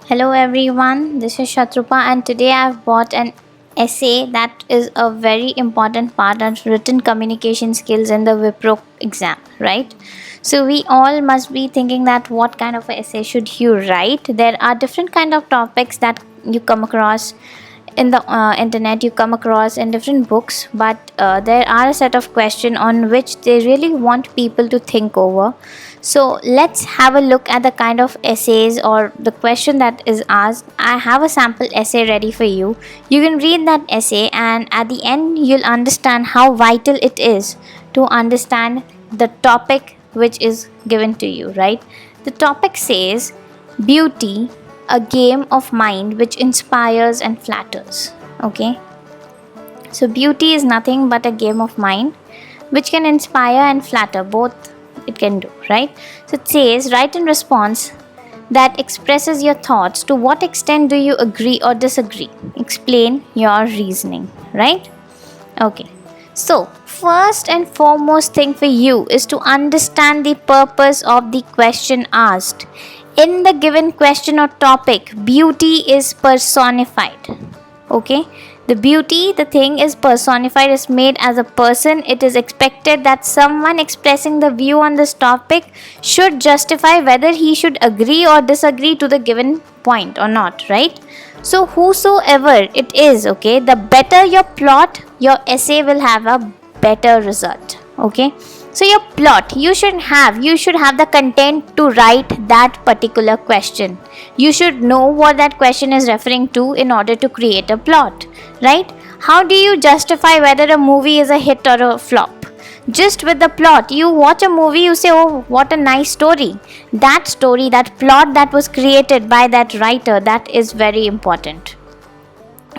Hello everyone, this is Shatrupa and today I've bought an essay that is a very important part of written communication skills in the Wipro exam, right? So we all must be thinking that what kind of essay should you write? There are different kind of topics that you come across in the internet, you come across in different books, but there are a set of questions on which they really want people to think over. So let's have a look at the kind of essays or the question that is asked. I have a sample essay ready for you. You can read that essay, and at the end you'll understand how vital it is to understand the topic which is given to you, right? The topic says beauty, a game of mind which inspires and flatters. Okay, so beauty is nothing but a game of mind which can inspire and flatter, both it can do, right? So it says write in response that expresses your thoughts. To what extent do you agree or disagree? Explain your reasoning, right? Okay, so first and foremost thing for you is to understand the purpose of the question asked. In the given question or topic, beauty is personified. Okay, the beauty, the thing is personified, is made as a person. It is expected that someone expressing the view on this topic should justify whether he should agree or disagree to the given point or not, right? So whosoever it is, okay, the better your plot, your essay will have a better result. Okay, so your plot, you should have the content to write that particular question. You should know what that question is referring to in order to create a plot, right? How do you justify whether a movie is a hit or a flop? Just with the plot. You watch a movie, you say, oh, what a nice story. That story, that plot that was created by that writer, that is very important,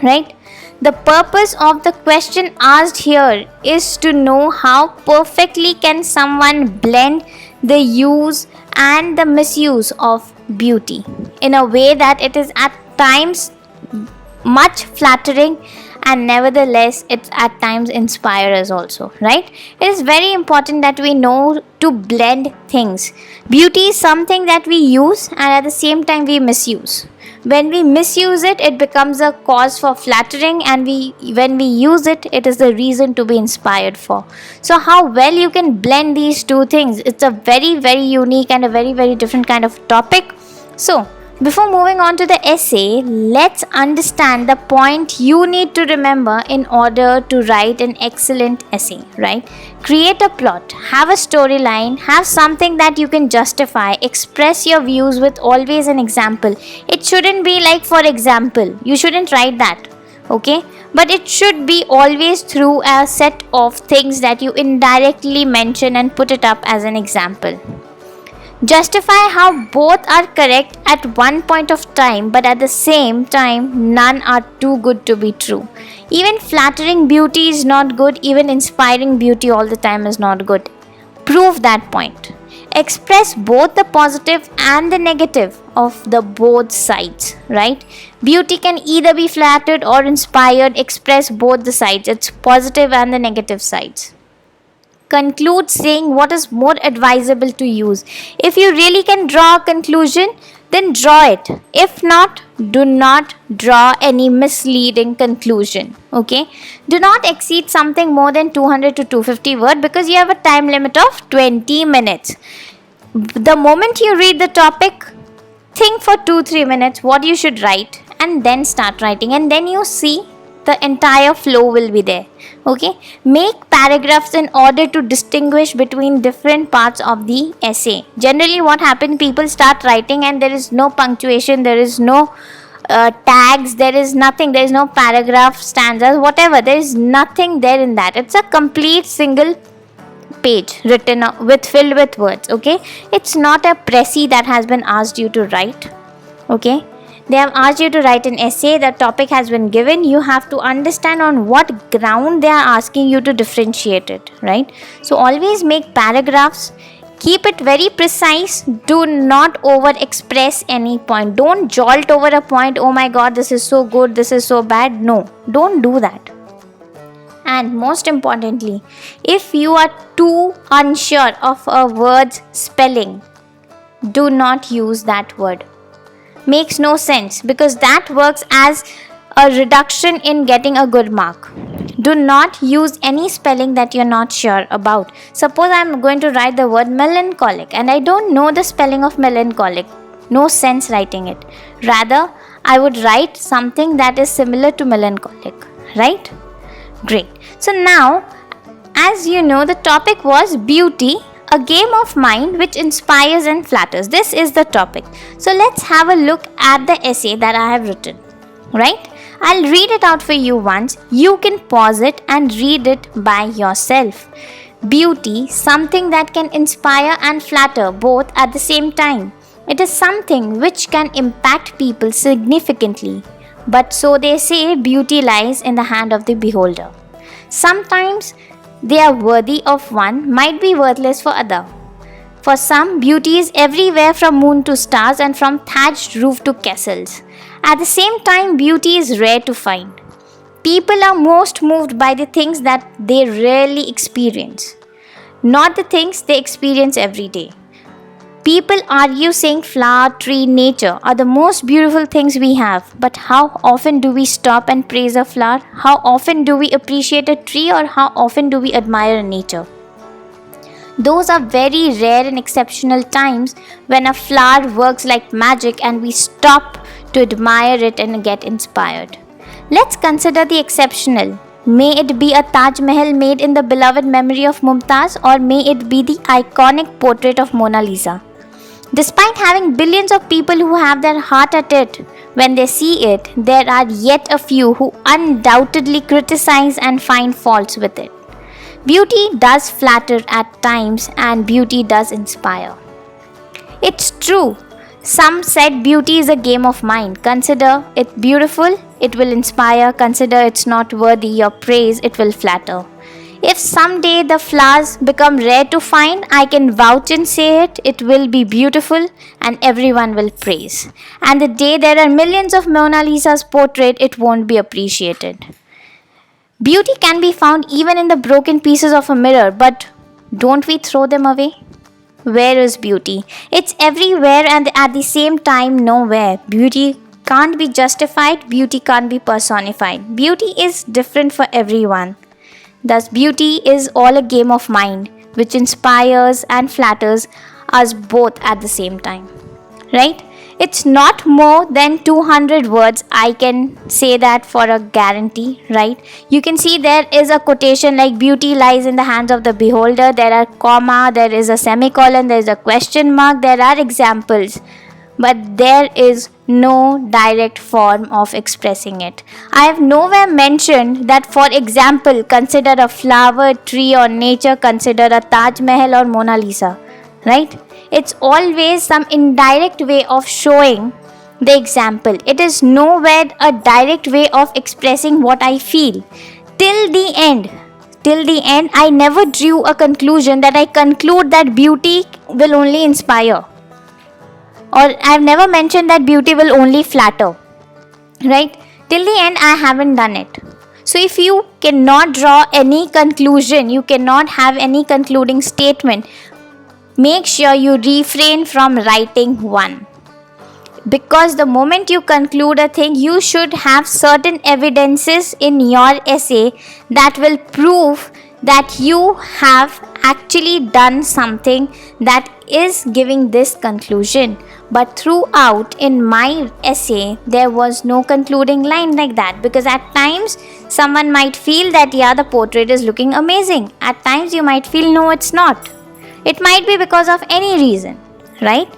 right? The purpose of the question asked here is to know how perfectly can someone blend the use and the misuse of beauty in a way that it is at times much flattering, and nevertheless it at times inspires also, right? It is very important that we know to blend things. Beauty is something that we use and at the same time we misuse. When we misuse it, it becomes a cause for flattering, and when we use it, it is the reason to be inspired for. So how well you can blend these two things, it's a very very unique and a very very different kind of topic. So before moving on to the essay, let's understand the point you need to remember in order to write an excellent essay, right? Create a plot, have a storyline, have something that you can justify, express your views with always an example. It shouldn't be like, for example, you shouldn't write that, okay? But it should be always through a set of things that you indirectly mention and put it up as an example. Justify how both are correct at one point of time, but at the same time, none are too good to be true. Even flattering beauty is not good, even inspiring beauty all the time is not good. Prove that point. Express both the positive and the negative of the both sides, right? Beauty can either be flattered or inspired. Express both the sides, its positive and the negative sides. Conclude saying what is more advisable to use. If you really can draw a conclusion, then draw it. If not, do not draw any misleading conclusion. Okay, do not exceed something more than 200 to 250 word, because you have a time limit of 20 minutes. The moment you read the topic, think for 2-3 minutes what you should write, and then start writing, and then you see the entire flow will be there. Okay, make paragraphs in order to distinguish between different parts of the essay. Generally what happens, people start writing and there is no punctuation, there is no tags, there is nothing, there is no paragraph, stanzas, whatever, there is nothing there in that. It's a complete single page written with filled with words. Okay, it's not a précis that has been asked you to write. Okay, they have asked you to write an essay, the topic has been given, you have to understand on what ground they are asking you to differentiate it, right? So always make paragraphs, keep it very precise, do not over express any point, don't jolt over a point, oh my god, this is so good, this is so bad. No, don't do that. And most importantly, if you are too unsure of a word's spelling, do not use that word. makes no sense because that works as a reduction in getting a good mark. Do not use any spelling that you're not sure about. Suppose I'm going to write the word melancholic and I don't know the spelling of melancholic. No sense writing it. Rather, I would write something that is similar to melancholic, right? Great. So now, as you know, the topic was beauty, a game of mind which inspires and flatters. This is the topic. So let's have a look at the essay that I have written, right? I'll read it out for you once. You can pause it and read it by yourself. Beauty, something that can inspire and flatter both at the same time. It is something which can impact people significantly. But so they say, beauty lies in the hand of the beholder. Sometimes they are worthy of one, might be worthless for other. For some, beauty is everywhere from moon to stars and from thatched roof to castles. At the same time, beauty is rare to find. People are most moved by the things that they rarely experience, not the things they experience every day. People argue saying flower, tree, nature are the most beautiful things we have. But how often do we stop and praise a flower? How often do we appreciate a tree, or how often do we admire nature? Those are very rare and exceptional times when a flower works like magic and we stop to admire it and get inspired. Let's consider the exceptional. May it be a Taj Mahal made in the beloved memory of Mumtaz, or may it be the iconic portrait of Mona Lisa. Despite having billions of people who have their heart at it when they see it, there are yet a few who undoubtedly criticize and find faults with it. Beauty does flatter at times and beauty does inspire. It's true. Some said beauty is a game of mind. Consider it beautiful, it will inspire. Consider it's not worthy your praise, it will flatter. If someday the flowers become rare to find, I can vouch and say it will be beautiful and everyone will praise. And the day there are millions of Mona Lisa's portrait, it won't be appreciated. Beauty can be found even in the broken pieces of a mirror, but don't we throw them away? Where is beauty? It's everywhere and at the same time nowhere. Beauty can't be justified, beauty can't be personified. Beauty is different for everyone. Thus, beauty is all a game of mind, which inspires and flatters us both at the same time. Right? It's not more than 200 words, I can say that for a guarantee, right? You can see there is a quotation like beauty lies in the hands of the beholder. There are comma, there is a semicolon, there is a question mark, there are examples. But there is no direct form of expressing it. I have nowhere mentioned that, for example, consider a flower, tree or nature, consider a Taj Mahal or Mona Lisa, right? It's always some indirect way of showing the example. It is nowhere a direct way of expressing what I feel. Till the end, I never drew a conclusion that I conclude that beauty will only inspire. Or I've never mentioned that beauty will only flatter, right? Till the end, I haven't done it. So if you cannot draw any conclusion, you cannot have any concluding statement, make sure you refrain from writing one. Because the moment you conclude a thing, you should have certain evidences in your essay that will prove that you have actually done something that is giving this conclusion. But throughout in my essay, there was no concluding line like that, because at times someone might feel that the portrait is looking amazing. At times you might feel no, it's not. It might be because of any reason, right?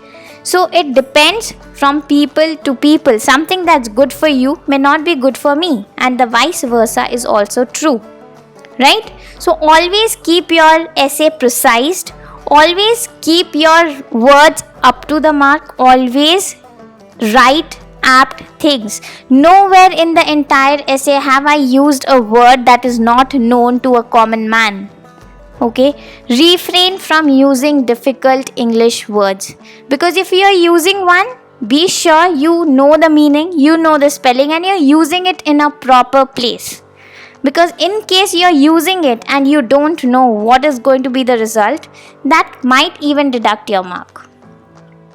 So it depends from people to people. Something that's good for you may not be good for me, and the vice versa is also true, right? So always keep your essay precise. Always keep your words up to the mark. Always write apt things. Nowhere in the entire essay have I used a word that is not known to a common man. Okay, refrain from using difficult English words, because if you are using one, be sure you know the meaning, you know the spelling, and you're using it in a proper place. Because in case you're using it and you don't know what is going to be the result, that might even deduct your mark.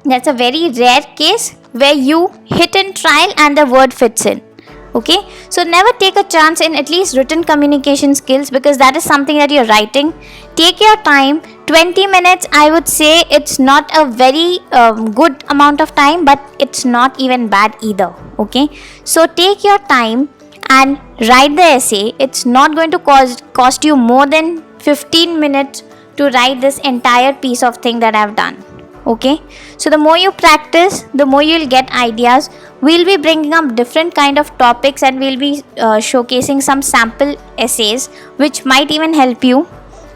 That's a very rare case, where you hit and trial and the word fits in. Okay, so never take a chance in at least written communication skills, because that is something that you're writing. Take your time. 20 minutes, I would say it's not a very good amount of time, but it's not even bad either. Okay, so take your time and write the essay. It's not going to cost you more than 15 minutes to write this entire piece of thing that I've done. Okay, so the more you practice, the more you'll get ideas. We'll be bringing up different kind of topics, and we'll be showcasing some sample essays which might even help you.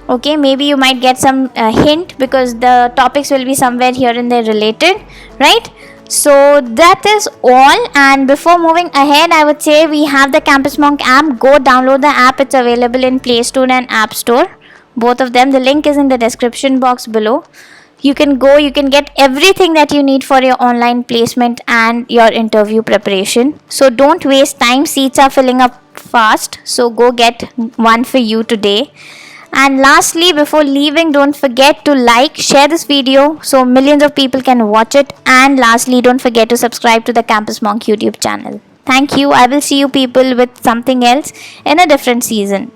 Okay, maybe you might get some hint, because the topics will be somewhere here and there related, right? So that is all. And before moving ahead, I would say we have the Campus Monk app. Go download the app. It's available in Play Store and App Store, both of them. The link is in the description box below. You can get everything that you need for your online placement and your interview preparation. So don't waste time. Seats are filling up fast, so go get one for you today. And lastly, before leaving, don't forget to like, share this video so millions of people can watch it. And lastly, don't forget to subscribe to the Campus Monk YouTube channel. Thank you. I will see you people with something else in a different season.